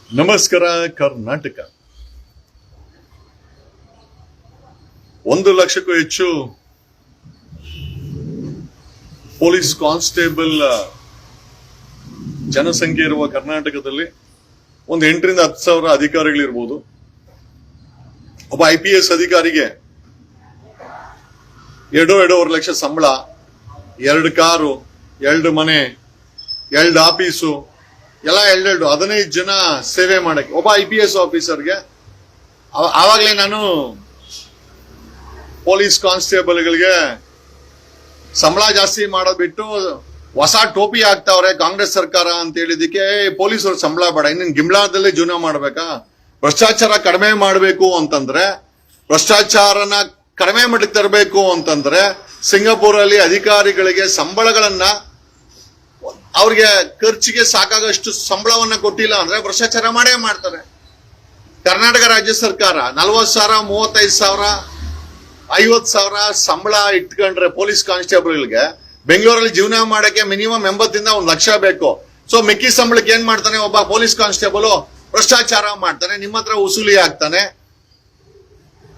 ನಮಸ್ಕಾರ ಕರ್ನಾಟಕ. 1 ಲಕ್ಷಕ್ಕೂ ಹೆಚ್ಚು ಪೊಲೀಸ್ ಕಾನ್ಸ್ಟೇಬಲ್ ಜನಸಂಖ್ಯೆ ಇರುವ ಕರ್ನಾಟಕದಲ್ಲಿ ಒಂದು 8 ರಿಂದ 10 ಸಾವಿರ ಅಧಿಕಾರಿಗಳಿರ್ಬೋದು. ಒಬ್ಬ IPS ಅಧಿಕಾರಿಗೆ 2.5 ಲಕ್ಷ ಸಂಬಳ, 2 ಕಾರು, 2 ಮನೆ, 2 ಆಫೀಸು, ಎಲ್ಲ 15 ಜನ ಸೇವೆ ಮಾಡಕ್ಕೆ ಒಬ್ಬ IPS ಆಫೀಸರ್ಗೆ. ಆವಾಗಲೇ ನಾನು ಪೊಲೀಸ್ ಕಾನ್ಸ್ಟೇಬಲ್ಗಳಿಗೆ ಸಂಬಳ ಜಾಸ್ತಿ ಮಾಡೋದ್ ಬಿಟ್ಟು ಹೊಸ ಟೋಪಿ ಹಾಕ್ತಾವ್ರೆ ಕಾಂಗ್ರೆಸ್ ಸರ್ಕಾರ ಅಂತ ಹೇಳಿದಕ್ಕೆ ಪೊಲೀಸರು ಸಂಬಳ ಬೇಡ, ಇನ್ನು ಗಿಂಬ್ಲಾದಲ್ಲೇ ಜೀವನ ಮಾಡ್ಬೇಕಾ, ಭ್ರಷ್ಟಾಚಾರ ಕಡಿಮೆ ಮಾಡಬೇಕು ಅಂತಂದ್ರೆ, ಭ್ರಷ್ಟಾಚಾರನ ಕಡಿಮೆ ಮಟ್ಟಕ್ಕೆ ತರಬೇಕು ಅಂತಂದ್ರೆ ಸಿಂಗಾಪುರಲ್ಲಿ ಅಧಿಕಾರಿಗಳಿಗೆ ಸಂಬಳಗಳನ್ನ ಅವ್ರಿಗೆ ಖರ್ಚಿಗೆ ಸಾಕಾಗಷ್ಟು ಸಂಬಳವನ್ನ ಕೊಟ್ಟಿಲ್ಲ ಅಂದ್ರೆ ಭ್ರಷ್ಟಾಚಾರ ಮಾಡೇ ಮಾಡ್ತಾರೆ. ಕರ್ನಾಟಕ ರಾಜ್ಯ ಸರ್ಕಾರ 40,000, 35,000, 50,000 ಸಂಬಳ ಇಟ್ಕೊಂಡ್ರೆ ಪೊಲೀಸ್ ಕಾನ್ಸ್ಟೇಬಲ್ಗೆ ಬೆಂಗಳೂರಲ್ಲಿ ಜೀವನ ಮಾಡಕ್ಕೆ ಮಿನಿಮಮ್ 80 ಇಂದ 1 ಲಕ್ಷ ಬೇಕು. ಸೊ ಮಿಕ್ಕಿ ಸಂಬಳಕ್ಕೆ ಏನ್ ಮಾಡ್ತಾನೆ ಒಬ್ಬ ಪೊಲೀಸ್ ಕಾನ್ಸ್ಟೇಬಲ್? ಭ್ರಷ್ಟಾಚಾರ ಮಾಡ್ತಾನೆ, ನಿಮ್ಮ ಹತ್ರ ವಸೂಲಿ ಆಗ್ತಾನೆ,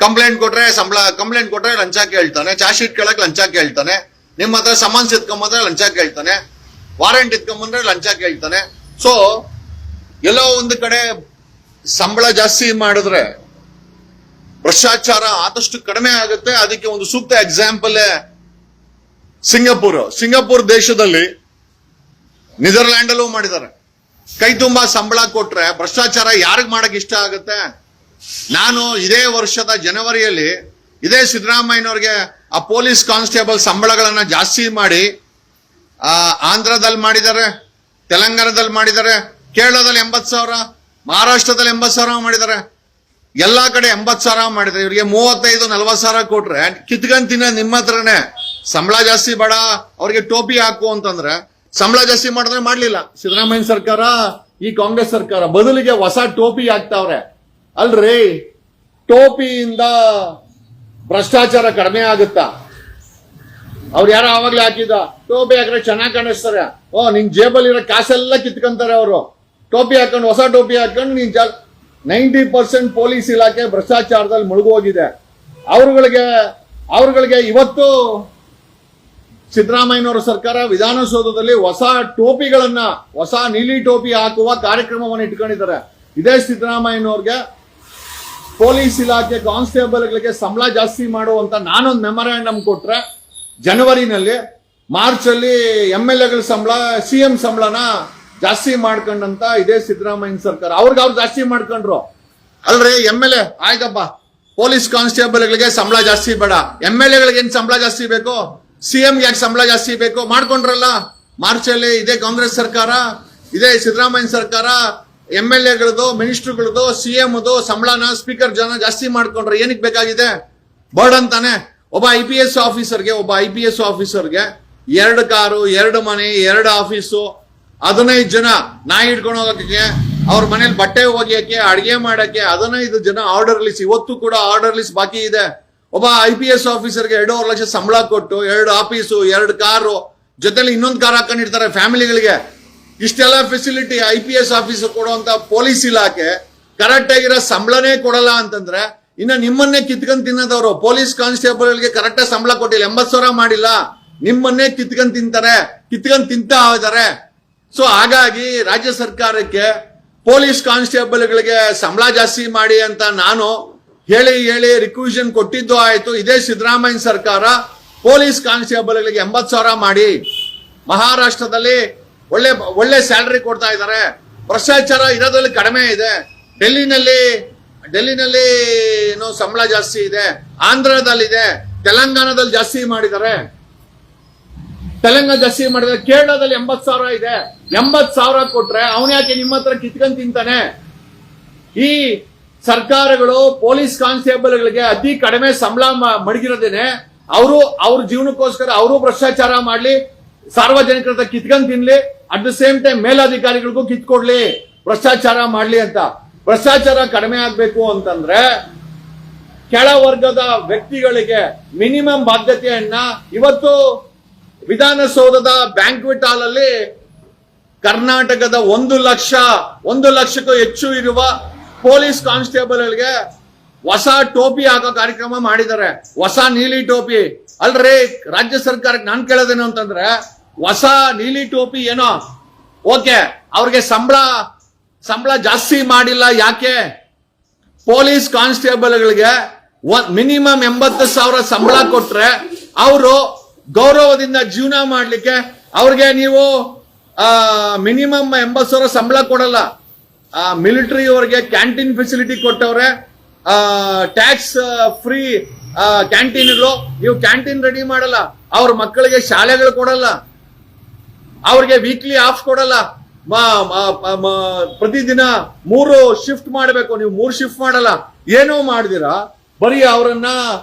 ಕಂಪ್ಲೇಂಟ್ ಕೊಟ್ರೆ ಲಂಚ ಕೇಳ್ತಾನೆ, ಚಾರ್ಜ್ ಶೀಟ್ ಕೇಳಕ್ ಲಂಚ ಕೇಳ್ತಾನೆ, ನಿಮ್ಮ ಹತ್ರ ಸಮನ್ಸ್ ಎತ್ಕೊಂಬಂದ್ರೆ ಲಂಚ ಕೇಳ್ತಾನೆ, ವಾರೆಂಟ್ ಎತ್ಕೊಂಬಂದ್ರೆ ಲಂಚ ಕೇಳ್ತಾನೆ. ಸೊ ಎಲ್ಲೋ ಒಂದು ಕಡೆ ಸಂಬಳ ಜಾಸ್ತಿ ಮಾಡಿದ್ರೆ ಭ್ರಷ್ಟಾಚಾರ ಆದಷ್ಟು ಕಡಿಮೆ ಆಗುತ್ತೆ. ಅದಕ್ಕೆ ಒಂದು ಸೂಕ್ತ ಎಕ್ಸಾಂಪಲ್ ಸಿಂಗಾಪುರ್ ದೇಶದಲ್ಲಿ, ನೆದರ್ಲ್ಯಾಂಡ್ ಅಲ್ಲೂ ಮಾಡಿದ್ದಾರೆ. ಕೈ ತುಂಬಾ ಸಂಬಳ ಕೊಟ್ರೆ ಭ್ರಷ್ಟಾಚಾರ ಯಾರಿಗ್ ಮಾಡಕ್ ಇಷ್ಟ ಆಗುತ್ತೆ? ನಾನು ಇದೇ ವರ್ಷದ ಜನವರಿಯಲ್ಲಿ ಇದೇ ಸಿದ್ದರಾಮಯ್ಯನವ್ರಿಗೆ ಆ ಪೊಲೀಸ್ ಕಾನ್ಸ್ಟೇಬಲ್ ಸಂಬಳಗಳನ್ನ ಜಾಸ್ತಿ ಮಾಡಿ ಆಂಧ್ರದಲ್ಲಿ ಮಾಡಿದ್ದಾರೆ, ತೆಲಂಗಾಣದಲ್ಲಿ ಮಾಡಿದ್ದಾರೆ, ಕೇರಳದಲ್ಲಿ 80,000, ಮಹಾರಾಷ್ಟ್ರದಲ್ಲಿ 80,000 ಮಾಡಿದ್ದಾರೆ. ಎಲ್ಲಾ ಕಡೆ 80,000 ಮಾಡಿದ್ದಾರೆ. ಇವರಿಗೆ 35-40,000 ಕೊಟ್ರೆ ಕಿತ್ಕೊಂಡ್ ನಿಮ್ಮ ಹತ್ರನೇ. ಸಂಬಳ ಜಾಸ್ತಿ ಬೇಡ, ಅವ್ರಿಗೆ ಟೋಪಿ ಹಾಕು ಅಂತಂದ್ರೆ ಸಂಬಳ ಜಾಸ್ತಿ ಮಾಡಿದ್ರೆ ಮಾಡ್ಲಿಲ್ಲ ಸಿದ್ದರಾಮಯ್ಯ ಸರ್ಕಾರ, ಈ ಕಾಂಗ್ರೆಸ್ ಸರ್ಕಾರ. ಬದಲಿಗೆ ಹೊಸ ಟೋಪಿ ಹಾಕ್ತಾವ್ರೆ. ಅಲ್ರಿ, ಟೋಪಿಯಿಂದ ಭ್ರಷ್ಟಾಚಾರ ಕಡಿಮೆ ಆಗುತ್ತಾ? ಅವ್ರು ಯಾರೋ ಆವಾಗ್ಲೇ ಹಾಕಿದ ಟೋಪಿ ಹಾಕಿದ್ರೆ ಚೆನ್ನಾಗಿ ಕಾಣಿಸ್ತಾರೆ. ನಿನ್ ಜೇಬಲ್ಲಿರೋ ಕಾಸೆಲ್ಲ ಕಿತ್ಕೊಂತಾರೆ ಅವರು. ಟೋಪಿ ಹಾಕೊಂಡು, ಹೊಸ ಟೋಪಿ ಹಾಕೊಂಡು 90% ಪೊಲೀಸ್ ಇಲಾಖೆ ಭ್ರಷ್ಟಾಚಾರದಲ್ಲಿ ಮುಳುಗೋಗಿದೆ. ಅವ್ರುಗಳಿಗೆ ಇವತ್ತು ಸಿದ್ದರಾಮಯ್ಯನವರ ಸರ್ಕಾರ ವಿಧಾನಸೌಧದಲ್ಲಿ ಹೊಸ ನೀಲಿ ಟೋಪಿ ಹಾಕುವ ಕಾರ್ಯಕ್ರಮವನ್ನು ಇಟ್ಕೊಂಡಿದ್ದಾರೆ. ಇದೇ ಸಿದ್ದರಾಮಯ್ಯನವ್ರಿಗೆ ಪೊಲೀಸ್ ಇಲಾಖೆ ಕಾನ್ಸ್ಟೇಬಲ್ಗಳಿಗೆ ಸಂಬಳ ಜಾಸ್ತಿ ಮಾಡುವಂತ ನಾನೊಂದು ಮೆಮೊರಾಂಡಮ್ ಕೊಟ್ರೆ, ಜನವರಿನಲ್ಲಿ, ಮಾರ್ಚ್ ಅಲ್ಲಿ MLAಗಳ ಸಂಬಳ, CM ಸಂಬಳನ ಜಾಸ್ತಿ ಮಾಡ್ಕೊಂಡಂತ ಇದೇ ಸಿದ್ದರಾಮಯ್ಯ ಸರ್ಕಾರ. ಅವ್ರು ಜಾಸ್ತಿ ಮಾಡ್ಕೊಂಡ್ರು. ಅಲ್ರಿ, MLA ಆಯ್ತಪ್ಪ, ಪೊಲೀಸ್ ಕಾನ್ಸ್ಟೇಬಲ್ಗಳಿಗೆ ಸಂಬಳ ಜಾಸ್ತಿ ಬೇಡ, MLAಗಳಿಗೆ ಏನ್ ಸಂಬಳ ಜಾಸ್ತಿ ಬೇಕು, CM ಯಾಕೆ ಸಂಬಳ ಜಾಸ್ತಿ ಬೇಕು ಮಾಡ್ಕೊಂಡ್ರಲ್ಲ. ಮಾರ್ಚ್ ಅಲ್ಲಿ ಇದೇ ಕಾಂಗ್ರೆಸ್ ಸರ್ಕಾರ, ಇದೇ ಸಿದ್ದರಾಮಯ್ಯ ಸರ್ಕಾರ MLAಗಳದು, ಮಿನಿಸ್ಟರ್ಗಳದು, CMದು ಸಂಬಳನ ಸ್ಪೀಕರ್ ಜನ ಜಾಸ್ತಿ ಮಾಡ್ಕೊಂಡ್ರೆ ಏನಕ್ಕೆ ಬೇಕಾಗಿದೆ? ಬರ್ಡನ್ ತಾನೆ. ಒಬ್ಬ IPS ಆಫೀಸರ್ಗೆ 2 ಕಾರು, 2 ಮನೆ, 2 ಆಫೀಸು, 15 ಜನ ನಾಯಿ ಹಿಡ್ಕೊಂಡು ಹೋಗಕ್ಕೆ, ಅವ್ರ ಮನೇಲಿ ಬಟ್ಟೆ ಒಗೆಯಕ್ಕೆ, ಅಡಿಗೆ ಮಾಡಕ್ಕೆ 15 ಜನ ಆರ್ಡರ್ ಲಿಸ್ಟ್. ಇವತ್ತು ಕೂಡ ಆರ್ಡರ್ ಲಿಸ್ಟ್ ಬಾಕಿ ಇದೆ. ಒಬ್ಬ IPS ಆಫೀಸರ್ಗೆ 2.5 ಲಕ್ಷ ಸಂಬಳ ಕೊಟ್ಟು 2 ಆಫೀಸು, 2 ಕಾರು, ಜೊತೆಲಿ ಇನ್ನೊಂದು ಕಾರ್ ಹಾಕೊಂಡಿರ್ತಾರೆ ಫ್ಯಾಮಿಲಿಗಳಿಗೆ. ಇಷ್ಟೆಲ್ಲ ಫೆಸಿಲಿಟಿ IPS ಆಫೀಸರ್ ಕೊಡುವಂತ ಪೊಲೀಸ್ ಇಲಾಖೆ ಕರೆಕ್ಟ್ ಆಗಿರೋ ಸಂಬಳನೇ ಕೊಡಲ್ಲ ಅಂತಂದ್ರೆ ಇನ್ನ ನಿಮ್ಮನ್ನೇ ಕಿತ್ಕೊಂಡ್ ತಿನ್ನೋದವ್ರು. ಪೊಲೀಸ್ ಕಾನ್ಸ್ಟೇಬಲ್ಗೆ ಕರೆಕ್ಟ್ ಸಂಬಳ ಕೊಟ್ಟಿಲ್ಲ, 80,000 ಮಾಡಿಲ್ಲ, ನಿಮ್ಮನ್ನೇ ಕಿತ್ಕೊಂಡ್ ತಿಂತಾ ಇದ್ದಾರೆ. ಸೊ ಹಾಗಾಗಿ ರಾಜ್ಯ ಸರ್ಕಾರಕ್ಕೆ ಪೊಲೀಸ್ ಕಾನ್ಸ್ಟೇಬಲ್ಗಳಿಗೆ ಸಂಬಳ ಜಾಸ್ತಿ ಮಾಡಿ ಅಂತ ನಾನು ಹೇಳಿ ರಿಕ್ವಿಷನ್ ಕೊಟ್ಟಿದ್ದು ಆಯ್ತು. ಇದೇ ಸಿದ್ದರಾಮಯ್ಯ ಸರ್ಕಾರ ಪೊಲೀಸ್ ಕಾನ್ಸ್ಟೇಬಲ್ಗಳಿಗೆ 80,000 ಮಾಡಿ ಮಹಾರಾಷ್ಟ್ರದಲ್ಲಿ ಒಳ್ಳೆ ಸ್ಯಾಲರಿ ಕೊಡ್ತಾ ಇದ್ದಾರೆ. ಭ್ರಷ್ಟಾಚಾರ ಇರೋದ್ರಲ್ಲಿ ಕಡಿಮೆ ಇದೆ. ಡೆಲ್ಲಿನಲ್ಲಿ ಏನೋ ಸಂಬಳ ಜಾಸ್ತಿ ಇದೆ, ಆಂಧ್ರದಲ್ಲಿದೆ, ತೆಲಂಗಾಣದಲ್ಲಿ ಜಾಸ್ತಿ ಮಾಡಿದ್ದಾರೆ, ಕೇರಳದಲ್ಲಿ 80,000 ಇದೆ. 80,000 ಕೊಟ್ರೆ ಅವನ್ ಯಾಕೆ ನಿಮ್ಮ ಹತ್ರ ಕಿತ್ಕೊಂಡ್ ತಿಂತಾನೆ? ಈ ಸರ್ಕಾರಗಳು ಪೊಲೀಸ್ ಕಾನ್ಸ್ಟೇಬಲ್ಗಳಿಗೆ ಅತಿ ಕಡಿಮೆ ಸಂಬಳ ಮಡಗಿರೋದೇನೆ. ಅವ್ರ ಜೀವನಕ್ಕೋಸ್ಕರ ಅವರು ಭ್ರಷ್ಟಾಚಾರ ಮಾಡ್ಲಿ, ಸಾರ್ವಜನಿಕರ ಹತ್ರ ಕಿತ್ಕೊಂಡ್ ತಿನ್ಲಿ, ಅಟ್ ದ ಸೇಮ್ ಟೈಮ್ ಮೇಲಧಿಕಾರಿಗಳಿಗೂ ಕಿತ್ಕೊಡ್ಲಿ, ಭ್ರಷ್ಟಾಚಾರ ಮಾಡ್ಲಿ ಅಂತ. ಭ್ರಷ್ಟಾಚಾರ ಕಡಿಮೆ ಆಗ್ಬೇಕು ಅಂತಂದ್ರೆ ಕೆಳವರ್ಗದ ವ್ಯಕ್ತಿಗಳಿಗೆ ಮಿನಿಮಮ್ ಬಾಧ್ಯತೆಯನ್ನ ಇವತ್ತು ವಿಧಾನಸೌಧದ ಬ್ಯಾಂಕ್ವೆಟ್ ಹಾಲ್ ಅಲ್ಲಿ ಕರ್ನಾಟಕದ 1 ಲಕ್ಷಕ್ಕೂ ಹೆಚ್ಚು ಇರುವ ಪೊಲೀಸ್ ಕಾನ್ಸ್ಟೇಬಲ್ಗಳಿಗೆ ಹೊಸ ಟೋಪಿ ಹಾಕೋ ಕಾರ್ಯಕ್ರಮ ಮಾಡಿದ್ದಾರೆ. ಹೊಸ ನೀಲಿ ಟೋಪಿ ಅಲ್ರಿ. ರಾಜ್ಯ ಸರ್ಕಾರಕ್ಕೆ ನಾನ್ ಕೇಳೋದೇನು ಅಂತಂದ್ರೆ, ಹೊಸ ನೀಲಿ ಟೋಪಿ ಏನೋ ಓಕೆ, ಅವ್ರಿಗೆ ಸಂಬಳ ಜಾಸ್ತಿ ಮಾಡಿಲ್ಲ. ಯಾಕೆ? ಪೊಲೀಸ್ ಕಾನ್ಸ್ಟೇಬಲ್ಗಳಿಗೆ ಮಿನಿಮಮ್ 80,000 ಸಂಬಳ ಕೊಟ್ರೆ ಅವರು ಗೌರವದಿಂದ ಜೀವನ ಮಾಡ್ಲಿಕ್ಕೆ ಅವ್ರಿಗೆ ನೀವು ಮಿನಿಮಮ್ 80,000 ಸಂಬಳ ಕೊಡಲ್ಲ. ಮಿಲಿಟರಿ ಅವರಿಗೆ ಕ್ಯಾಂಟೀನ್ ಫೆಸಿಲಿಟಿ ಕೊಟ್ಟವ್ರೆ, ಟ್ಯಾಕ್ಸ್ ಫ್ರೀ ಕ್ಯಾಂಟೀನ್ಗಳು. ನೀವು ಕ್ಯಾಂಟೀನ್ ರೆಡಿ ಮಾಡಲ್ಲ, ಅವ್ರ ಮಕ್ಕಳಿಗೆ ಶಾಲೆಗಳು ಕೊಡಲ್ಲ, ಅವ್ರಿಗೆ ವೀಕ್ಲಿ ಆಫ್ ಕೊಡಲ್ಲ. ಪ್ರತಿದಿನ 3 ಶಿಫ್ಟ್ ಮಾಡಬೇಕು, ನೀವು 3 ಶಿಫ್ಟ್ ಮಾಡಲ್ಲ. ಏನೋ ಮಾಡಿದಿರಾ, ಬರೀ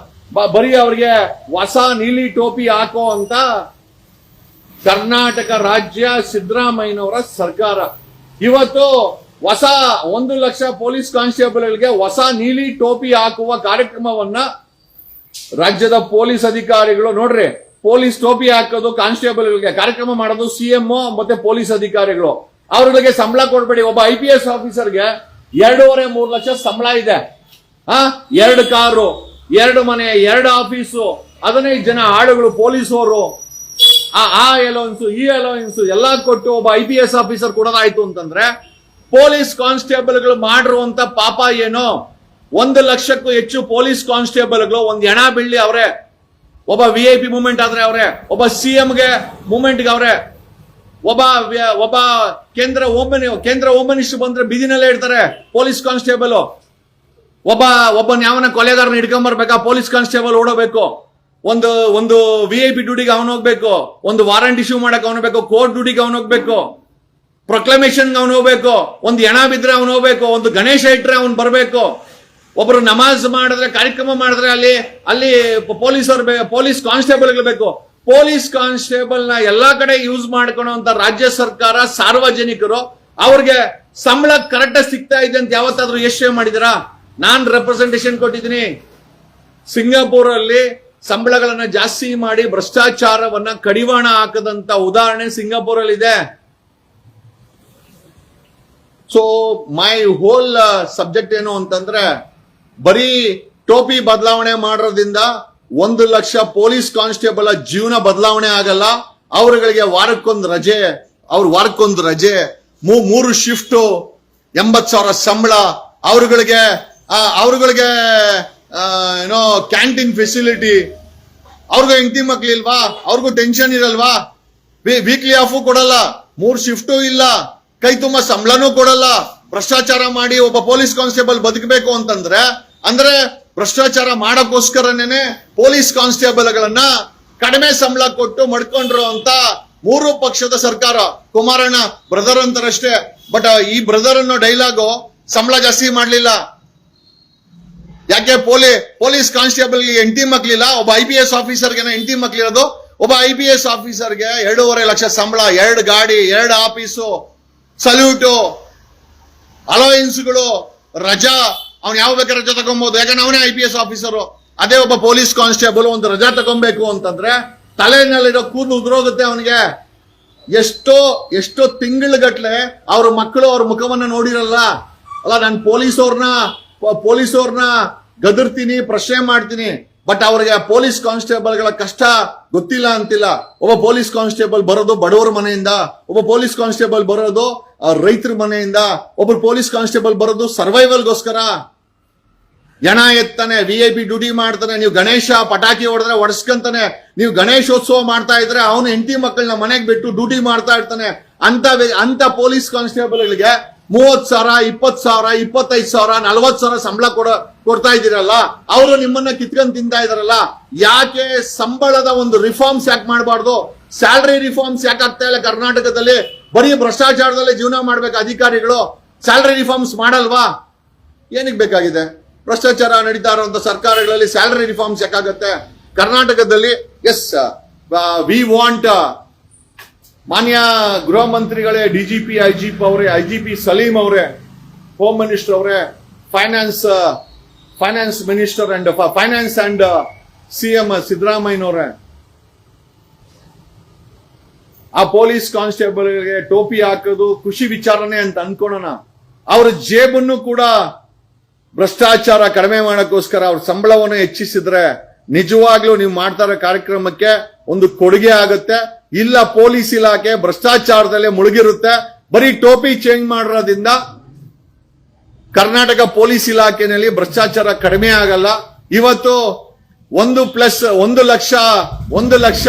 ಅವ್ರಿಗೆ ಹೊಸ ನೀಲಿ ಟೋಪಿ ಹಾಕೋ ಅಂತ ಕರ್ನಾಟಕ ರಾಜ್ಯ ಸಿದ್ದರಾಮಯ್ಯನವರ ಸರ್ಕಾರ ಇವತ್ತು ಹೊಸ 1 ಲಕ್ಷ ಪೊಲೀಸ್ ಕಾನ್ಸ್ಟೇಬಲ್ಗಳಿಗೆ ಹೊಸ ನೀಲಿ ಟೋಪಿ ಹಾಕುವ ಕಾರ್ಯಕ್ರಮವನ್ನ ರಾಜ್ಯದ ಪೊಲೀಸ್ ಅಧಿಕಾರಿಗಳು ನೋಡ್ರಿ, ಪೊಲೀಸ್ ಟೋಪಿ ಹಾಕೋದು ಕಾನ್ಸ್ಟೇಬಲ್ಗಳಿಗೆ ಕಾರ್ಯಕ್ರಮ ಮಾಡೋದು ಸಿಎಂ ಮತ್ತೆ ಪೊಲೀಸ್ ಅಧಿಕಾರಿಗಳು. ಅವ್ರಿಗೆ ಸಂಬಳ ಕೊಡ್ಬೇಡಿ. ಒಬ್ಬ IPS ಆಫೀಸರ್ಗೆ 2.5-3 ಲಕ್ಷ ಸಂಬಳ ಇದೆ. 2 ಕಾರು, 2 ಮನೆ, 2 ಆಫೀಸು, 15 ಜನ ಆಳುಗಳು ಪೊಲೀಸವರು, ಆ ಅಲೋನ್ಸ್ ಈ ಅಲೋನ್ಸ್ ಎಲ್ಲಾ ಕೊಟ್ಟು ಒಬ್ಬ IPS ಆಫೀಸರ್ ಕೊಡೋದಾಯ್ತು ಅಂತಂದ್ರೆ, ಪೊಲೀಸ್ ಕಾನ್ಸ್ಟೇಬಲ್ಗಳು ಮಾಡಿರುವಂತ ಪಾಪ ಏನು? 1 ಲಕ್ಷಕ್ಕೂ ಹೆಚ್ಚು ಪೊಲೀಸ್ ಕಾನ್ಸ್ಟೇಬಲ್ಗಳು ಒಂದು ಹೆಣ ಬೀಳ್ಲಿ ಅವ್ರೆ. ಒಬ್ಬ VIP ಮೂವ್ಮೆಂಟ್ ಆದ್ರೆ ಅವ್ರೆ, ಒಬ್ಬ CMಗೆ ಮೂವ್ಮೆಂಟ್ಗೆ ಅವ್ರೆ, ಒಬ್ಬ ಕೇಂದ್ರ ಹೋಮ್ ಮಿನಿಸ್ಟರ್ ಬಂದ್ರೆ ಬೀದಿನಲ್ಲೇ ಇಡ್ತಾರೆ ಪೊಲೀಸ್ ಕಾನ್ಸ್ಟೇಬಲ್. ಒಬ್ಬ ಯಾವನ ಕೊಲೆಗಾರನ ಹಿಡ್ಕೊಂಬರ್ಬೇಕಾ, ಪೊಲೀಸ್ ಕಾನ್ಸ್ಟೇಬಲ್ ಓಡೋಬೇಕು. ಒಂದು VIP ಡ್ಯೂಟಿಗೆ ಅವನು ಹೋಗ್ಬೇಕು, ಒಂದು ವಾರಂಟ್ ಇಶ್ಯೂ ಮಾಡಕ್ ಅವನು ಹೋಗ್ಬೇಕು, ಕೋರ್ಟ್ ಡ್ಯೂಟಿಗೆ ಅವನು ಹೋಗ್ಬೇಕು, ಪ್ರೊಕ್ಲಮೇಷನ್ ಅವನು ಹೋಗ್ಬೇಕು, ಒಂದು ಹೆಣ ಬಿದ್ರೆ ಅವನು ಹೋಗ್ಬೇಕು, ಒಂದು ಗಣೇಶ ಇಟ್ರೆ ಅವನು ಬರ್ಬೇಕು. ಒಬ್ರು ನಮಾಜ್ ಮಾಡಿದ್ರೆ, ಕಾರ್ಯಕ್ರಮ ಮಾಡಿದ್ರೆ ಅಲ್ಲಿ ಪೊಲೀಸ್ ಕಾನ್ಸ್ಟೇಬಲ್ ಬೇಕು. ಪೊಲೀಸ್ ಕಾನ್ಸ್ಟೇಬಲ್ ನ ಎಲ್ಲಾ ಕಡೆ ಯೂಸ್ ಮಾಡ್ಕೊಳ್ಳುವಂತ ರಾಜ್ಯ ಸರ್ಕಾರ, ಸಾರ್ವಜನಿಕರು ಅವ್ರಿಗೆ ಸಂಬಳ ಕರೆಕ್ಟ್ ಸಿಗ್ತಾ ಇದೆ ಅಂತ ಯಾವತ್ತಾದ್ರೂ ಯೋಚನೆ ಮಾಡಿದಿರಾ? ನಾನ್ ರೆಪ್ರೆಸೆಂಟೇಷನ್ ಕೊಟ್ಟಿದ್ದೀನಿ. ಸಿಂಗಾಪುರ್ ಅಲ್ಲಿ ಸಂಬಳಗಳನ್ನ ಜಾಸ್ತಿ ಮಾಡಿ ಭ್ರಷ್ಟಾಚಾರವನ್ನ ಕಡಿವಾಣ ಹಾಕದಂತ ಉದಾಹರಣೆ ಸಿಂಗಾಪುರ್ ಅಲ್ಲಿ ಇದೆ. ಸೊ ಮೈ ಹೋಲ್ ಸಬ್ಜೆಕ್ಟ್ ಏನು ಅಂತಂದ್ರೆ, ಬರೀ ಟೋಪಿ ಬದಲಾವಣೆ ಮಾಡೋದ್ರಿಂದ 1 ಲಕ್ಷ ಪೊಲೀಸ್ ಕಾನ್ಸ್ಟೇಬಲ್ ಜೀವನ ಬದಲಾವಣೆ ಆಗಲ್ಲ. ಅವರುಗಳಿಗೆ ವಾರಕ್ಕೊಂದು ರಜೆ, 3 ಶಿಫ್ಟ್, 80,000 ಸಂಬಳ, ಅವರುಗಳಿಗೆ ಏನೋ ಕ್ಯಾಂಟೀನ್ ಫೆಸಿಲಿಟಿ. ಅವ್ರಿಗೂ ಹೆಂಡತಿ ಮಕ್ಳಿಲ್ವಾ? ಅವ್ರಿಗೂ ಟೆನ್ಷನ್ ಇರಲ್ವಾ? ವೀಕ್ಲಿ ಆಫು ಕೊಡಲ್ಲ, 3 ಶಿಫ್ಟು ಇಲ್ಲ, ಕೈ ತುಂಬಾ ಸಂಬಳನೂ ಕೊಡಲ್ಲ. ಭ್ರಷ್ಟಾಚಾರ ಮಾಡಿ ಒಬ್ಬ ಪೊಲೀಸ್ ಕಾನ್ಸ್ಟೇಬಲ್ ಬದುಕಬೇಕು ಅಂತಂದ್ರೆ ಭ್ರಷ್ಟಾಚಾರ ಮಾಡಕ್ಕೋಸ್ಕರನೇ ಪೊಲೀಸ್ ಕಾನ್ಸ್ಟೇಬಲ್ಗಳನ್ನ ಕಡಿಮೆ ಸಂಬಳ ಕೊಟ್ಟು ಮಡ್ಕೊಂಡ್ರು ಅಂತ 3 ಪಕ್ಷದ ಸರ್ಕಾರ. ಕುಮಾರಣ್ಣ ಬ್ರದರ್ ಅಂತಾರಷ್ಟೇ, ಬಟ್ ಈ ಬ್ರದರ್ ಅನ್ನೋ ಡೈಲಾಗು ಸಂಬಳ ಜಾಸ್ತಿ ಮಾಡ್ಲಿಲ್ಲ. ಯಾಕೆ? ಪೊಲೀಸ್ ಕಾನ್ಸ್ಟೇಬಲ್ ಹೆಂಡತಿ ಮಕ್ಳಿಲ್ಲ. ಒಬ್ಬ IPS ಆಫೀಸರ್ಗೆ ಹೆಂಡತಿ ಮಕ್ಳಿರೋದು. ಒಬ್ಬ IPS ಆಫೀಸರ್ಗೆ 2.5 ಲಕ್ಷ ಸಂಬಳ, 2 ಗಾಡಿ, 2 ಆಫೀಸು, ಸಲ್ಯೂಟು, ಅಲೋಯನ್ಸ್ಗಳು, ರಜಾ. ಅವ್ನು ಯಾವ ಬೇಕಾದ್ರೆ ರಜಾ ತಗೊಬಹುದು, ಯಾಕಂದ್ರೆ ಅವನೇ IPS ಆಫೀಸರು. ಅದೇ ಒಬ್ಬ ಪೊಲೀಸ್ ಕಾನ್ಸ್ಟೇಬಲ್ ಒಂದು ರಜಾ ತಗೊಬೇಕು ಅಂತಂದ್ರೆ ತಲೆನಲ್ಲಿರೋ ಕೂದಲು ಉದುರೋಗುತ್ತೆ ಅವನಿಗೆ. ಎಷ್ಟೋ ತಿಂಗಳಗಟ್ಲೆ ಅವ್ರ ಮಕ್ಕಳು ಅವ್ರ ಮುಖವನ್ನ ನೋಡಿರಲ್ಲ. ಅಲ್ಲ, ನಾನು ಪೊಲೀಸವ್ರನ್ನ ಗದರ್ತೀನಿ, ಪ್ರಶ್ನೆ ಮಾಡ್ತೀನಿ, ಬಟ್ ಅವ್ರಿಗೆ ಪೊಲೀಸ್ ಕಾನ್ಸ್ಟೇಬಲ್ಗಳ ಕಷ್ಟ ಗೊತ್ತಿಲ್ಲ ಅಂತಿಲ್ಲ. ಒಬ್ಬ ಪೊಲೀಸ್ ಕಾನ್ಸ್ಟೇಬಲ್ ಬರೋದು ಬಡವರ ಮನೆಯಿಂದ, ಒಬ್ಬ ಪೊಲೀಸ್ ಕಾನ್ಸ್ಟೇಬಲ್ ಬರೋದು ರೈತರ ಮನೆಯಿಂದ, ಒಬ್ಬರು ಪೊಲೀಸ್ ಕಾನ್ಸ್ಟೇಬಲ್ ಬರೋದು ಸರ್ವೈವಲ್ಗೋಸ್ಕರ. ಹೆಣ ಎತ್ತಾನೆ, VIP ಡ್ಯೂಟಿ ಮಾಡ್ತಾನೆ. ನೀವು ಗಣೇಶ ಪಟಾಕಿ ಹೊಡೆದ್ರೆ ಒಡ್ಸ್ಕಂತಾನೆ. ನೀವು ಗಣೇಶೋತ್ಸವ ಮಾಡ್ತಾ ಇದ್ರೆ ಅವನು ಹೆಂಡತಿ ಮಕ್ಕಳನ್ನ ಮನೆಗೆ ಬಿಟ್ಟು ಡ್ಯೂಟಿ ಮಾಡ್ತಾ ಇರ್ತಾನೆ. ಅಂತ ಪೊಲೀಸ್ ಕಾನ್ಸ್ಟೇಬಲ್ಗಳಿಗೆ 30,000, 20,000, 25,000, 40,000 ಸಂಬಳ ಕೊಡ್ತಾ ಇದ್ದೀರಲ್ಲ, ಅವರು ನಿಮ್ಮನ್ನ ಕಿತ್ಕೊಂಡ್ ತಿಂತಾ ಇದಾರಲ್ಲ. ಯಾಕೆ ಸಂಬಳದ ಒಂದು ರಿಫಾರ್ಮ್ಸ್ ಯಾಕೆ ಮಾಡಬಾರ್ದು? ಸ್ಯಾಲರಿ ರಿಫಾರ್ಮ್ಸ್ ಯಾಕೆ ಆಗ್ತಾ ಇಲ್ಲ ಕರ್ನಾಟಕದಲ್ಲಿ? ಬರೀ ಭ್ರಷ್ಟಾಚಾರದಲ್ಲಿ ಜೀವನ ಮಾಡ್ಬೇಕು ಅಧಿಕಾರಿಗಳು, ಸ್ಯಾಲರಿ ರಿಫಾರ್ಮ್ಸ್ ಮಾಡಲ್ವಾ? ಏನಕ್ಕೆ ಬೇಕಾಗಿದೆ? ಭ್ರಷ್ಟಾಚಾರ ನಡೀತಾ ಇರುವಂತ ಸರ್ಕಾರಗಳಲ್ಲಿ ಸ್ಯಾಲರಿ ರಿಫಾರ್ಮ್ಸ್ ಯಾಕಾಗತ್ತೆ ಕರ್ನಾಟಕದಲ್ಲಿ? ಎಸ್, ವಿ ವಾಂಟ್ ಮಾನ್ಯ ಗೃಹ ಮಂತ್ರಿಗಳೇ, DGP, IGP ಅವರೇ, IGP ಸಲೀಂ ಅವರೇ, ಹೋಮ್ ಮಿನಿಸ್ಟರ್ ಅವರೇ, finance minister and finance and CM ಸಿದ್ದರಾಮಯ್ಯನವರೇ, ಆ ಪೊಲೀಸ್ ಕಾನ್ಸ್ಟೇಬಲ್ಗೆ ಟೋಪಿ ಹಾಕೋದು ಖುಷಿ ವಿಚಾರನೆ ಅಂತ ಅನ್ಕೊಳ್ಳೋಣ. ಅವ್ರ ಜೇಬನ್ನು ಕೂಡ ಭ್ರಷ್ಟಾಚಾರ ಕಡಿಮೆ ಮಾಡೋಕ್ಕೋಸ್ಕರ ಅವ್ರ ಸಂಬಳವನ್ನು ಹೆಚ್ಚಿಸಿದ್ರೆ ನಿಜವಾಗ್ಲೂ ನೀವು ಮಾಡ್ತಾ ಇರೋ ಕಾರ್ಯಕ್ರಮಕ್ಕೆ ಒಂದು ಕೊಡುಗೆ ಆಗುತ್ತೆ. ಇಲ್ಲ ಪೊಲೀಸ್ ಇಲಾಖೆ ಭ್ರಷ್ಟಾಚಾರದಲ್ಲೇ ಮುಳುಗಿರುತ್ತೆ. ಬರೀ ಟೋಪಿ ಚೇಂಜ್ ಮಾಡಿರೋದ್ರಿಂದ ಕರ್ನಾಟಕ ಪೊಲೀಸ್ ಇಲಾಖೆಯಲ್ಲಿ ಭ್ರಷ್ಟಾಚಾರ ಕಡಿಮೆ ಆಗಲ್ಲ. ಇವತ್ತು 1 ಲಕ್ಷ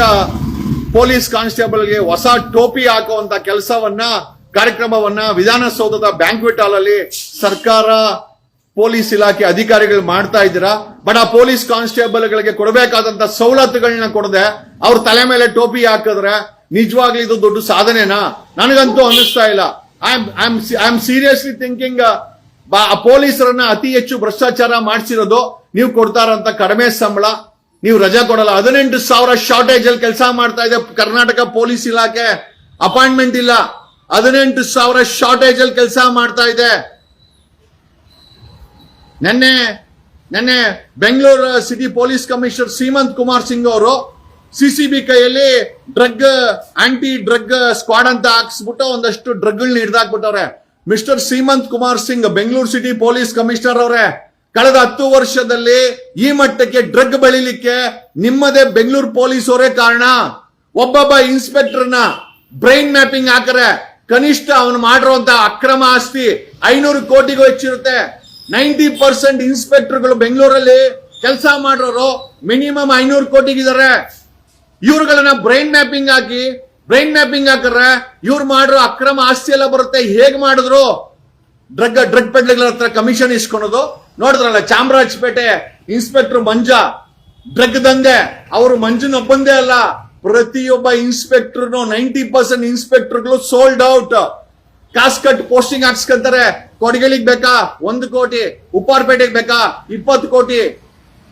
ಪೊಲೀಸ್ ಕಾನ್ಸ್ಟೇಬಲ್ಗೆ ಹೊಸ ಟೋಪಿ ಹಾಕುವಂತ ಕಾರ್ಯಕ್ರಮವನ್ನ ವಿಧಾನಸೌಧದ ಬ್ಯಾಂಕ್ವೆಟ್ ಹಾಲ್ ಅಲ್ಲಿ ಸರ್ಕಾರ ಪೊಲೀಸ್ ಇಲಾಖೆ ಅಧಿಕಾರಿಗಳು ಮಾಡ್ತಾ ಇದ್ದೀರಾ. ಬಟ್ ಆ ಪೊಲೀಸ್ ಕಾನ್ಸ್ಟೇಬಲ್ಗಳಿಗೆ ಕೊಡಬೇಕಾದಂತ ಸವಲತ್ತುಗಳನ್ನ ಕೊಡದೆ ಅವ್ರ ತಲೆ ಮೇಲೆ ಟೋಪಿ ಹಾಕಿದ್ರೆ ನಿಜವಾಗ್ಲೂ ಇದು ದೊಡ್ಡ ಸಾಧನೆನಾ? ನನಗಂತೂ ಅನ್ನಿಸ್ತಾ ಇಲ್ಲ. ಐ ಆಮ್ ಸೀರಿಯಸ್ಲಿ ಥಿಂಕಿಂಗ್ ಪೊಲೀಸರನ್ನ ಅತಿ ಹೆಚ್ಚು ಭ್ರಷ್ಟಾಚಾರ ಮಾಡಿಸಿರೋದು ನೀವು ಕೊಡ್ತಾ ಇರೋಂತ ಕಡಿಮೆ ಸಂಬಳ, ನೀವು ರಜಾ ಕೊಡಲ್ಲ. 18,000 ಶಾರ್ಟೇಜ್ ಅಲ್ಲಿ ಕೆಲಸ ಮಾಡ್ತಾ ಇದೆ ಕರ್ನಾಟಕ ಪೊಲೀಸ್ ಇಲಾಖೆ. ಅಪಾಯಿಂಟ್ಮೆಂಟ್ ಇಲ್ಲ, 18,000 ಶಾರ್ಟೇಜ್ ಅಲ್ಲಿ ಕೆಲಸ ಮಾಡ್ತಾ ಇದೆ. ನೆನ್ನೆ Bengaluru city police commissioner Seemanth Kumar Singh ಅವರು ಸಿಸಿಬಿ ಕೈಯಲ್ಲಿ ಆಂಟಿ ಡ್ರಗ್ ಸ್ಕ್ವಾಡ್ ಅಂತ ಹಾಕ್ಸ್ಬಿಟ್ಟು ಒಂದಷ್ಟು ಡ್ರಗ್ಗಳನ್ನ ಹಿಡಿದಾಕ್ಬಿಟ್ಟವ್ರೆ. Mister Seemanth Kumar Singh Bengaluru city police commissioner ಅವರೇ, ಕಳೆದ 10 ವರ್ಷದಲ್ಲಿ ಈ ಮಟ್ಟಕ್ಕೆ ಡ್ರಗ್ ಬೆಳಿಲಿಕ್ಕೆ ನಿಮ್ಮದೇ ಬೆಂಗಳೂರು ಪೊಲೀಸ್ ಅವರೇ ಕಾರಣ. ಒಬ್ಬೊಬ್ಬ ಇನ್ಸ್ಪೆಕ್ಟರ್ನ ಬ್ರೈನ್ ಮ್ಯಾಪಿಂಗ್ ಹಾಕರೆ ಕನಿಷ್ಠ ಅವನು ಮಾಡಿರುವಂತ ಅಕ್ರಮ ಆಸ್ತಿ 500 ಕೋಟಿಗೂ ಹೆಚ್ಚಿರುತ್ತೆ. 90% ಇನ್ಸ್ಪೆಕ್ಟರ್ಗಳು ಬೆಂಗಳೂರಲ್ಲಿ ಕೆಲಸ ಮಾಡೋರು ಮಿನಿಮಮ್ 500 ಕೋಟಿಗಿದ್ದಾರೆ. ಇವ್ರುಗಳನ್ನ ಬ್ರೈನ್ ಮ್ಯಾಪಿಂಗ್ ಹಾಕಿದ್ರೆ ಇವ್ರು ಮಾಡಿರೋ ಅಕ್ರಮ ಆಸ್ತಿ ಎಲ್ಲ ಬರುತ್ತೆ. ಹೇಗ್ ಮಾಡಿದ್ರು? ಡ್ರಗ್ ಪೆಡ್ಲರ್ಗಳ ಹತ್ರ ಕಮಿಷನ್ ಇಸ್ಕೊಳೋದು ನೋಡಿದ್ರಲ್ಲ. ಚಾಮರಾಜಪೇಟೆ ಇನ್ಸ್ಪೆಕ್ಟರ್ ಮಂಜ ಡ್ರಗ್ ದಂಧೆ, ಅವರು ಮಂಜನೊಬ್ಬಂದೇ ಅಲ್ಲ, ಪ್ರತಿಯೊಬ್ಬ ಇನ್ಸ್ಪೆಕ್ಟರ್ 90% ಇನ್ಸ್ಪೆಕ್ಟರ್ಗಳು ಸೋಲ್ಡ್ ಔಟ್. ಕಾಸ್ಕಟ್ ಪೋಸ್ಟಿಂಗ್ ಹಾಕ್ಸ್ಕೊಂತಾರೆ. ಕೊಡಗಲಿಗೆ ಬೇಕಾ 1 ಕೋಟಿ, ಉಪ್ಪಾರಪೇಟೆಗೆ ಬೇಕಾ 20 ಕೋಟಿ,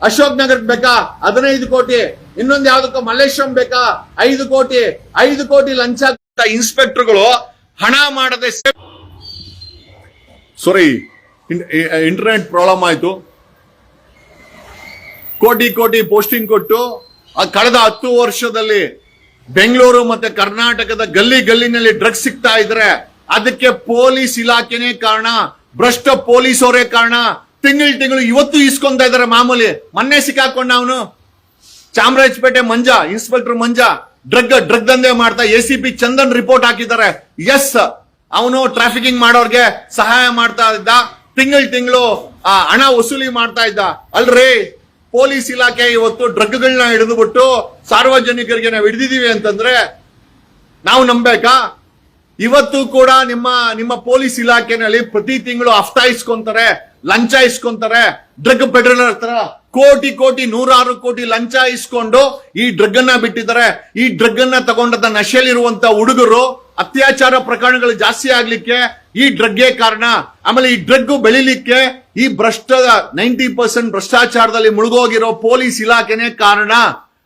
ಅಶೋಕ್ ನಗರಕ್ಕೆ ಬೇಕಾ 15 ಕೋಟಿ, ಇನ್ನೊಂದು ಯಾವ್ದಕ್ಕ ಮಲ್ಲೇಶ್ವರಂ ಬೇಕಾ 5 ಕೋಟಿ, 5 ಕೋಟಿ ಲಂಚ ಇನ್ಸ್ಪೆಕ್ಟರ್ಗಳು ಹಣ ಮಾಡದೆ. ಸಾರಿ, ಇಂಟರ್ನೆಟ್ ಪ್ರಾಬ್ಲಮ್ ಆಯ್ತು. ಕೋಟಿ ಪೋಸ್ಟಿಂಗ್ ಕೊಟ್ಟು ಕಳೆದ 10 ವರ್ಷದಲ್ಲಿ ಬೆಂಗಳೂರು ಮತ್ತೆ ಕರ್ನಾಟಕದ ಗಲ್ಲಿನಲ್ಲಿ ಡ್ರಗ್ಸ್ ಸಿಗ್ತಾ ಇದ್ರೆ ಅದಕ್ಕೆ ಪೊಲೀಸ್ ಇಲಾಖೆನೇ ಕಾರಣ, ಭ್ರಷ್ಟ ಪೊಲೀಸ್ ಅವರೇ ಕಾರಣ. ತಿಂಗಳು ಇವತ್ತು ಇಸ್ಕೊಂತ ಇದಾರೆ ಮಾಮೂಲಿ. ಮೊನ್ನೆ ಸಿಕ್ಕಾಕೊಂಡ ಅವನು ಚಾಮರಾಜಪೇಟೆ ಇನ್ಸ್ಪೆಕ್ಟರ್ ಮಂಜ ಡ್ರಗ್ ದಂಧೆ ಮಾಡ್ತಾ ACP ಚಂದನ್ ರಿಪೋರ್ಟ್ ಹಾಕಿದ್ದಾರೆ. ಎಸ್, ಅವನು ಟ್ರಾಫಿಕಿಂಗ್ ಮಾಡೋರ್ಗೆ ಸಹಾಯ ಮಾಡ್ತಾ ಇದ್ದ, ತಿಂಗಳು ಹಣ ವಸೂಲಿ ಮಾಡ್ತಾ ಇದ್ದ. ಅಲ್ರಿ, ಪೊಲೀಸ್ ಇಲಾಖೆ ಇವತ್ತು ಡ್ರಗ್ಗಳನ್ನ ಹಿಡಿದುಬಿಟ್ಟು ಸಾರ್ವಜನಿಕರಿಗೆ ನಾವು ಹಿಡಿದಿದೀವಿ ಅಂತಂದ್ರೆ ನಾವು ನಂಬೇಕಾ? ಇವತ್ತು ಕೂಡ ನಿಮ್ಮ ಪೊಲೀಸ್ ಇಲಾಖೆನಲ್ಲಿ ಪ್ರತಿ ತಿಂಗಳು ಹಫ್ತಾ ಇಸ್ಕೊಂತಾರೆ, ಲಂಚ ಇಸ್ಕೊಂತಾರೆ. ಡ್ರಗ್ ಪೆಡ್ರಲರ್ ಹತ್ರ ಕೋಟಿ 106 ಕೋಟಿ ಲಂಚ ಇಸ್ಕೊಂಡು ಈ ಡ್ರಗ್ ಅನ್ನ ಬಿಟ್ಟಿದ್ದಾರೆ. ಈ ಡ್ರಗ್ ಅನ್ನ ತಗೊಂಡದ ನಶೆಯಲ್ಲಿರುವಂತ ಹುಡುಗರು ಅತ್ಯಾಚಾರ ಪ್ರಕರಣಗಳು ಜಾಸ್ತಿ ಆಗ್ಲಿಕ್ಕೆ ಈ ಡ್ರಗ್ಗೆ ಕಾರಣ. ಆಮೇಲೆ ಈ ಡ್ರಗ್ ಬೆಳಿಲಿಕ್ಕೆ ಈ 90% ಭ್ರಷ್ಟಾಚಾರದಲ್ಲಿ ಮುಳುಗೋಗಿರೋ ಪೊಲೀಸ್ ಇಲಾಖೆನೇ ಕಾರಣ.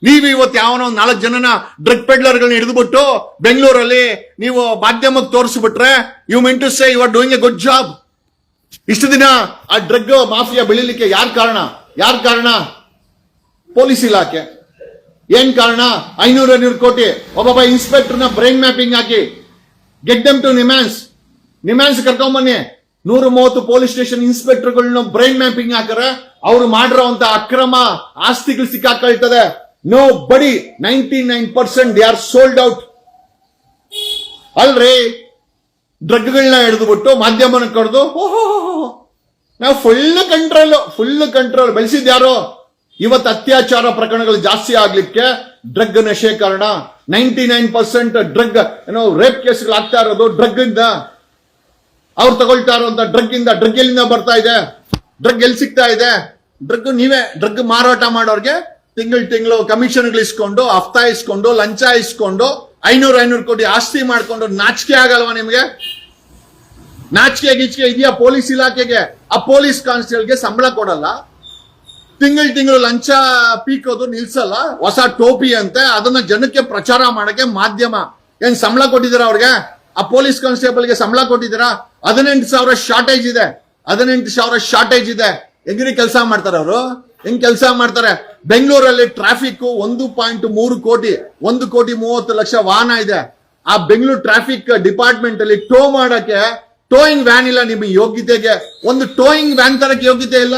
ನೀವು ಇವತ್ತು ಯಾವನೋ 4 ಜನನ ಡ್ರಗ್ ಪೆಡ್ಲರ್ಗಳನ್ನ ಹಿಡಿದುಬಿಟ್ಟು ಬೆಂಗಳೂರಲ್ಲಿ ನೀವು ಮಾಧ್ಯಮಕ್ಕೆ ತೋರಿಸ್ಬಿಟ್ರೆ you mean to say you are doing a good job. ಇಷ್ಟು ದಿನ ಆ ಡ್ರಗ್ ಮಾಫಿಯಾ ಬೆಳಿಲಿಕ್ಕೆ ಯಾರು ಕಾರಣ? ಪೊಲೀಸ್ ಇಲಾಖೆ. ಏನ್ ಕಾರಣ? 500 ಕೋಟಿ. ಒಬ್ಬೊಬ್ಬ ಇನ್ಸ್ಪೆಕ್ಟರ್ನ ಬ್ರೈನ್ ಮ್ಯಾಪಿಂಗ್ ಹಾಕಿ ಗೆಟ್ ದೆಮ್ ಟು ನಿಮ್ಯಾನ್ಸ್ ಕರ್ಕೊಂಬನ್ನಿ. 130 ಪೊಲೀಸ್ ಸ್ಟೇಷನ್ ಇನ್ಸ್ಪೆಕ್ಟರ್ಗಳನ್ನ ಬ್ರೈನ್ ಮ್ಯಾಪಿಂಗ್ ಹಾಕರೆ ಅವ್ರು ಮಾಡಿರೋಂತ ಅಕ್ರಮ ಆಸ್ತಿಗಳು ಸಿಕ್ಕಾಕೊಳ್ತದೆ. ನೋ ಬಡಿ 99% ದೇ ಆರ್ ಸೋಲ್ಡ್ ಔಟ್. ಅಲ್ರಿ, ಡ್ರಗ್ಗಳನ್ನ ಹಿಡಿದುಬಿಟ್ಟು ಮಾಧ್ಯಮನ ಕರೆದು ನಾವು ಫುಲ್ ಕಂಟ್ರೋಲ್ ಬೆಳೆಸಿದ್ಯಾರು? ಇವತ್ತು ಅತ್ಯಾಚಾರ ಪ್ರಕರಣಗಳು ಜಾಸ್ತಿ ಆಗ್ಲಿಕ್ಕೆ ಡ್ರಗ್ ನಶೆ ಕಾರಣ. 99% ಡ್ರಗ್ ರೇಪ್ ಕೇಸ್ಗಳು ಆಗ್ತಾ ಇರೋದು ಡ್ರಗ್ ಇಂದ. ಅವ್ರು ತಗೊಳ್ತಾ ಇರುವಂತ ಡ್ರಗ್ ಎಲ್ಲಿಂದ ಬರ್ತಾ ಇದೆ? ಡ್ರಗ್ ಎಲ್ಲಿ ಸಿಗ್ತಾ ಇದೆ? ಡ್ರಗ್ ಮಾರಾಟ ಮಾಡೋರ್ಗೆ ತಿಂಗಳು ಕಮಿಷನ್ಗಳು ಇಸ್ಕೊಂಡು, ಹಫ್ತಾ ಇಸ್ಕೊಂಡು, ಲಂಚ ಇಸ್ಕೊಂಡು 500 ಕೋಟಿ ಆಸ್ತಿ ಮಾಡ್ಕೊಂಡು ನಾಚಿಕೆ ಆಗಲ್ವಾ ನಿಮ್ಗೆ? ನಾಚಿಕೆ ಗೀಚಿಕೆ ಇದೆಯಾ ಪೊಲೀಸ್ ಇಲಾಖೆಗೆ? ಆ ಪೊಲೀಸ್ ಕಾನ್ಸ್ಟೇಬಲ್ಗೆ ಸಂಬಳ ಕೊಡಲ್ಲ, ತಿಂಗಳು ಲಂಚ ಪೀಕೋದು ನಿಲ್ಸಲ್ಲ, ಹೊಸ ಟೋಪಿ ಅಂತೆ, ಅದನ್ನ ಜನಕ್ಕೆ ಪ್ರಚಾರ ಮಾಡಕ್ಕೆ ಮಾಧ್ಯಮ. ಏನ್ ಸಂಬಳ ಕೊಟ್ಟಿದ್ದೀರಾ ಅವ್ರಿಗೆ? ಆ ಪೊಲೀಸ್ ಕಾನ್ಸ್ಟೇಬಲ್ಗೆ ಸಂಬಳ ಕೊಟ್ಟಿದ್ದೀರಾ? 18,000 ಶಾರ್ಟೇಜ್ ಇದೆ. ಹೆಂಗ್ರಿ ಕೆಲಸ ಮಾಡ್ತಾರೆ ಅವರು? ಹೆಂಗ್ ಕೆಲಸ ಮಾಡ್ತಾರೆ? ಬೆಂಗಳೂರಲ್ಲಿ ಟ್ರಾಫಿಕ್ 1.3 ಕೋಟಿ, 1,30,00,000 ವಾಹನ ಇದೆ. ಆ ಬೆಂಗಳೂರು ಟ್ರಾಫಿಕ್ ಡಿಪಾರ್ಟ್ಮೆಂಟ್ ಅಲ್ಲಿ ಟೋ ಮಾಡಕ್ಕೆ ಟೋಯಿಂಗ್ ವ್ಯಾನ್ ಇಲ್ಲ. ನಿಮಗೆ ಯೋಗ್ಯತೆಗೆ ಒಂದು ಟೋಯಿಂಗ್ ವ್ಯಾನ್ ತರಕ್ಕೆ ಯೋಗ್ಯತೆ ಇಲ್ಲ.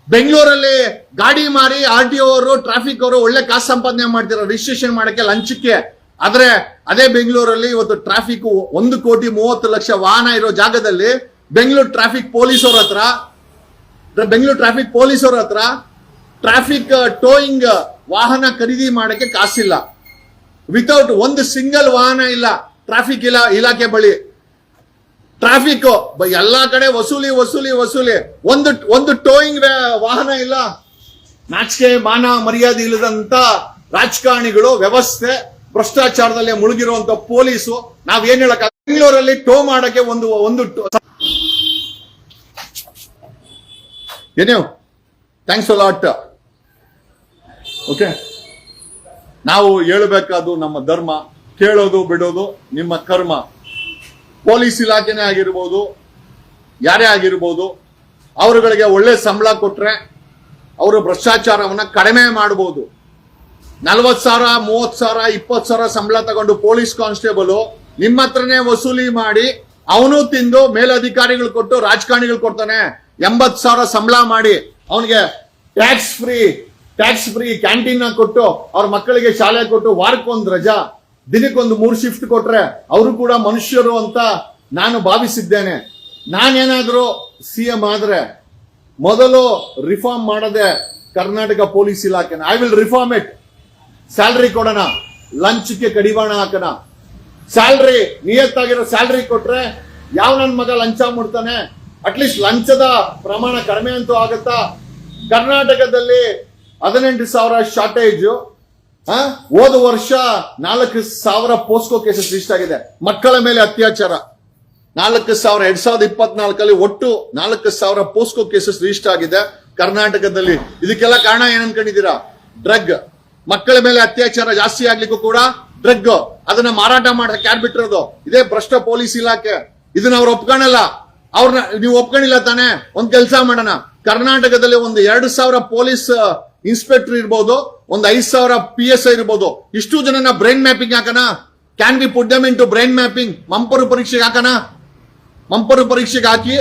ಬೆಂಗಳೂರಲ್ಲಿ ಗಾಡಿ ಮಾರಿ RTO ಅವರು ಟ್ರಾಫಿಕ್ ಅವರು ಒಳ್ಳೆ ಕಾಸು ಸಂಪಾದನೆ ಮಾಡ್ತಿರೋ ರಿಜಿಸ್ಟ್ರೇಷನ್ ಮಾಡಕ್ಕೆ ಲಂಚಕ್ಕೆ. ಆದ್ರೆ ಅದೇ ಬೆಂಗಳೂರಲ್ಲಿ ಇವತ್ತು ಟ್ರಾಫಿಕ್ 1,30,00,000 ವಾಹನ ಇರೋ ಜಾಗದಲ್ಲಿ ಬೆಂಗಳೂರು ಟ್ರಾಫಿಕ್ ಪೊಲೀಸವ್ರ ಹತ್ರ ಟ್ರಾಫಿಕ್ ಟೋಯಿಂಗ್ ವಾಹನ ಖರೀದಿ ಮಾಡಕ್ಕೆ ಕಾಸಿಲ್ಲ. ವಿತೌಟ್ ಒಂದು ಸಿಂಗಲ್ ವಾಹನ ಇಲ್ಲ ಟ್ರಾಫಿಕ್ ಇಲಾಖೆ ಬಳಿ. ಟ್ರಾಫಿಕ್ ಎಲ್ಲಾ ಕಡೆ ವಸೂಲಿ. ಒಂದು ಟೋಯಿಂಗ್ ವಾಹನ ಇಲ್ಲ. ನಾಚಿಕೆ ಮಾನ ಮರ್ಯಾದೆ ಇಲ್ಲದಂತ ರಾಜಕಾರಣಿಗಳು, ವ್ಯವಸ್ಥೆ, ಭ್ರಷ್ಟಾಚಾರದಲ್ಲೇ ಮುಳುಗಿರುವಂತ ಪೊಲೀಸು. ನಾವೇನ್ ಹೇಳಕ್, ಬೆಂಗಳೂರಲ್ಲಿ ಟೋ ಮಾಡಕ್ಕೆ ಒಂದು ಏನೇ ಥ್ಯಾಂಕ್ಸ್ ಅ ಲಾಟ್. ಓಕೆ, ನಾವು ಹೇಳಬೇಕಾದ್ದು ನಮ್ಮ ಧರ್ಮ, ಕೇಳೋದು ಬಿಡೋದು ನಿಮ್ಮ ಕರ್ಮ. ಪೊಲೀಸ್ ಇಲಾಖೆನೇ ಆಗಿರ್ಬೋದು, ಯಾರೇ ಆಗಿರ್ಬೋದು, ಅವರುಗಳಿಗೆ ಒಳ್ಳೆ ಸಂಬಳ ಕೊಟ್ರೆ ಅವರು ಭ್ರಷ್ಟಾಚಾರವನ್ನ ಕಡಿಮೆ ಮಾಡಬಹುದು. 40,000, 30,000, 20,000 ಸಂಬಳ ತಗೊಂಡು ಪೊಲೀಸ್ ಕಾನ್ಸ್ಟೇಬಲ್ ನಿಮ್ಮ ಹತ್ರನೇ ವಸೂಲಿ ಮಾಡಿ ಅವನು ತಿಂದು ಮೇಲಧಿಕಾರಿಗಳು ಕೊಟ್ಟು ರಾಜಕಾರಣಿಗಳು ಕೊಡ್ತಾನೆ. 80,000 ಸಂಬಳ ಮಾಡಿ ಅವನಿಗೆ ಟ್ಯಾಕ್ಸ್ ಫ್ರೀ ಕ್ಯಾಂಟೀನ್ ಕೊಟ್ಟು ಅವ್ರ ಮಕ್ಕಳಿಗೆ ಶಾಲೆ ಕೊಟ್ಟು ವಾರಕ್ಕೊಂದು ರಜಾ, ದಿನಕ್ಕೊಂದು 3 ಶಿಫ್ಟ್ ಕೊಟ್ರೆ ಅವರು ಕೂಡ ಮನುಷ್ಯರು ಅಂತ ನಾನು ಭಾವಿಸಿದ್ದೇನೆ. ನಾನೇನಾದ್ರೂ CM ಆದ್ರೆ ಮೊದಲು ರಿಫಾರ್ಮ್ ಮಾಡದೆ ಕರ್ನಾಟಕ ಪೊಲೀಸ್ ಇಲಾಖೆನ I will reform it. Salary ಕೊಡೋಣ, ಲಂಚ್ಗೆ ಕಡಿವಾಣ ಹಾಕೋಣ. ಸ್ಯಾಲ್ರಿ ನಿಯತ್ತಾಗಿರೋ ಸ್ಯಾಲ್ರಿ ಕೊಟ್ರೆ ಯಾವ ನನ್ನ ಮಗ ಲಂಚ ಮುಡ್ತಾನೆ? ಅಟ್ಲೀಸ್ಟ್ ಲಂಚದ ಪ್ರಮಾಣ ಕಡಿಮೆ ಅಂತೂ ಆಗುತ್ತಾ? ಕರ್ನಾಟಕದಲ್ಲಿ 18,000 ಶಾರ್ಟೇಜ್. ಹೋದ ವರ್ಷ 4,000 ಪೋಸ್ಕೋ ಕೇಸಸ್ ರಿಜಿಸ್ಟರ್ ಆಗಿದೆ. ಮಕ್ಕಳ ಮೇಲೆ ಅತ್ಯಾಚಾರ 4,000. 2024 ಒಟ್ಟು 4,000 ಪೋಸ್ಕೋ ಕೇಸಸ್ ರಿಜಿಸ್ಟರ್ ಆಗಿದೆ ಕರ್ನಾಟಕದಲ್ಲಿ. ಇದಕ್ಕೆಲ್ಲ ಕಾರಣ ಏನ್ ಅನ್ಕೊಂಡಿದ್ದೀರಾ? ಡ್ರಗ್. ಮಕ್ಕಳ ಮೇಲೆ ಅತ್ಯಾಚಾರ ಜಾಸ್ತಿ ಆಗ್ಲಿಕ್ಕೂ ಕೂಡ ಡ್ರಗ್, ಅದನ್ನ ಮಾರಾಟ ಮಾಡಕ್ಕೆ ಯಾರು ಬಿಟ್ಟಿರೋದು? ಇದೇ ಭ್ರಷ್ಟ ಪೊಲೀಸ್ ಇಲಾಖೆ. ಇದನ್ನ ಅವ್ರು ಒಪ್ಕೊಳ್ಳಲ್ಲ. ಅವ್ರನ್ನ ನೀವು ಒಪ್ಕೊಂಡಿಲ್ಲ ತಾನೆ? ಒಂದ್ ಕೆಲಸ ಮಾಡೋಣ, ಕರ್ನಾಟಕದಲ್ಲಿ ಒಂದು 2,000 ಪೊಲೀಸ್ ಇನ್ಸ್ಪೆಕ್ಟರ್ ಇರ್ಬೋದು, ಒಂದು 5,000 PSI ಇರ್ಬೋದು. ಇಷ್ಟು ಜನನ ಬ್ರೈನ್ ಮ್ಯಾಪಿಂಗ್ ಹಾಕೋಣ. Can be put them into brain mapping. ಮಂಪರು ಪರೀಕ್ಷೆಗೆ ಹಾಕೋಣ. ಮಂಪರು ಪರೀಕ್ಷೆಗೆ ಹಾಕಿ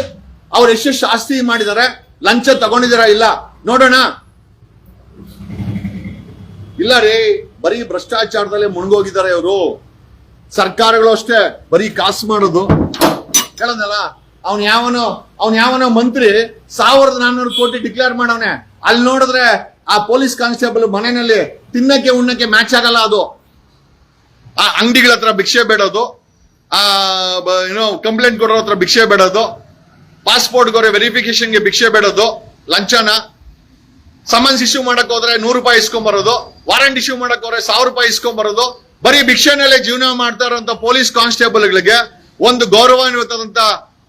ಅವ್ರು ಎಷ್ಟೆಷ್ಟು ಆಸ್ತಿ ಮಾಡಿದ್ದಾರೆ, ಲಂಚ ತಗೊಂಡಿದಾರ ಇಲ್ಲ ನೋಡೋಣ. ಇಲ್ಲ ರೀ, ಬರೀ ಭ್ರಷ್ಟಾಚಾರದಲ್ಲೇ ಮುಳುಗೋಗಿದ್ದಾರೆ ಇವರು. ಸರ್ಕಾರಗಳು ಅಷ್ಟೇ ಬರೀ ಕಾಸು ಮಾಡೋದು. ಹೇಳೋದಲ್ಲ, ಅವನ್ ಯಾವನೋ ಮಂತ್ರಿ 1,400 ಕೋಟಿ ಡಿಕ್ಲೇರ್ ಮಾಡವನೆ. ಅಲ್ಲಿ ನೋಡಿದ್ರೆ ಆ ಪೊಲೀಸ್ ಕಾನ್ಸ್ಟೇಬಲ್ ಮನೆಯಲ್ಲಿ ತಿನ್ನಕ್ಕೆ ಉಣ್ಣಕ್ಕೆ ಮ್ಯಾಚ್ ಆಗಲ್ಲ. ಅದು ಆ ಅಂಗಡಿಗಳ ಹತ್ರ ಭಿಕ್ಷೆ ಬೇಡೋದು, ಕಂಪ್ಲೇಂಟ್ ಕೊಡೋ ಹತ್ರ ಭಿಕ್ಷೆ ಬೇಡೋದು, ಪಾಸ್ಪೋರ್ಟ್ ಗೋರೆ ವೆರಿಫಿಕೇಶನ್ಗೆ ಭಿಕ್ಷೆ ಬೇಡೋದು, ಲಂಚನ. ಸಮನ್ಸ್ ಇಶ್ಯೂ ಮಾಡಕ್ ಹೋದ್ರೆ 100 ರೂಪಾಯಿ ಇಸ್ಕೊಂಬರೋದು, ವಾರಂಟ್ ಇಶ್ಯೂ ಮಾಡಕ್ ಹೋದ್ರೆ 1,000 ರೂಪಾಯಿ ಇಸ್ಕೊಂಬರೋದು. ಬರೀ ಭಿಕ್ಷೆನಲ್ಲೇ ಜೀವನ ಮಾಡ್ತಾ ಇರುವಂತ ಪೊಲೀಸ್ ಕಾನ್ಸ್ಟೇಬಲ್ಗಳಿಗೆ ಒಂದು ಗೌರವಾನ್ವಿತದಂತ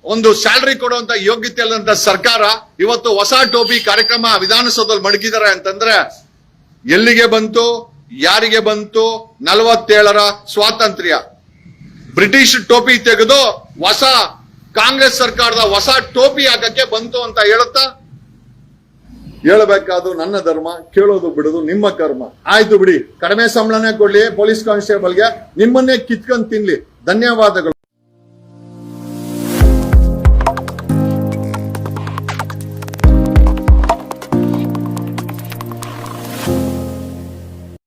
ಒಂದು ಸ್ಯಾಲರಿ ಕೊಡುವಂತ ಯೋಗ್ಯತೆ ಇಲ್ಲದಂತ ಸರ್ಕಾರ ಇವತ್ತು ಹೊಸ ಟೋಪಿ ಕಾರ್ಯಕ್ರಮ ವಿಧಾನಸೌಧದಲ್ಲಿ ಮಡಗಿದ್ದಾರೆ ಅಂತಂದ್ರೆ ಎಲ್ಲಿಗೆ ಬಂತು? ಯಾರಿಗೆ ಬಂತು 47ರ ಸ್ವಾತಂತ್ರ್ಯ? ಬ್ರಿಟಿಷ್ ಟೋಪಿ ತೆಗೆದು ಹೊಸ ಕಾಂಗ್ರೆಸ್ ಸರ್ಕಾರದ ಹೊಸ ಟೋಪಿ ಹಾಕಕ್ಕೆ ಬಂತು ಅಂತ ಹೇಳುತ್ತಾ? ಹೇಳಬೇಕಾದ್ರು ನನ್ನ ಧರ್ಮ, ಕೇಳೋದು ಬಿಡೋದು ನಿಮ್ಮ ಕರ್ಮ. ಆಯ್ತು ಬಿಡಿ, ಕಡಿಮೆ ಸಂಬಳನೇ ಕೊಡ್ಲಿ ಪೊಲೀಸ್ ಕಾನ್ಸ್ಟೇಬಲ್ಗೆ, ನಿಮ್ಮನ್ನೇ ಕಿತ್ಕೊಂಡ್ ತಿನ್ಲಿ. ಧನ್ಯವಾದಗಳು.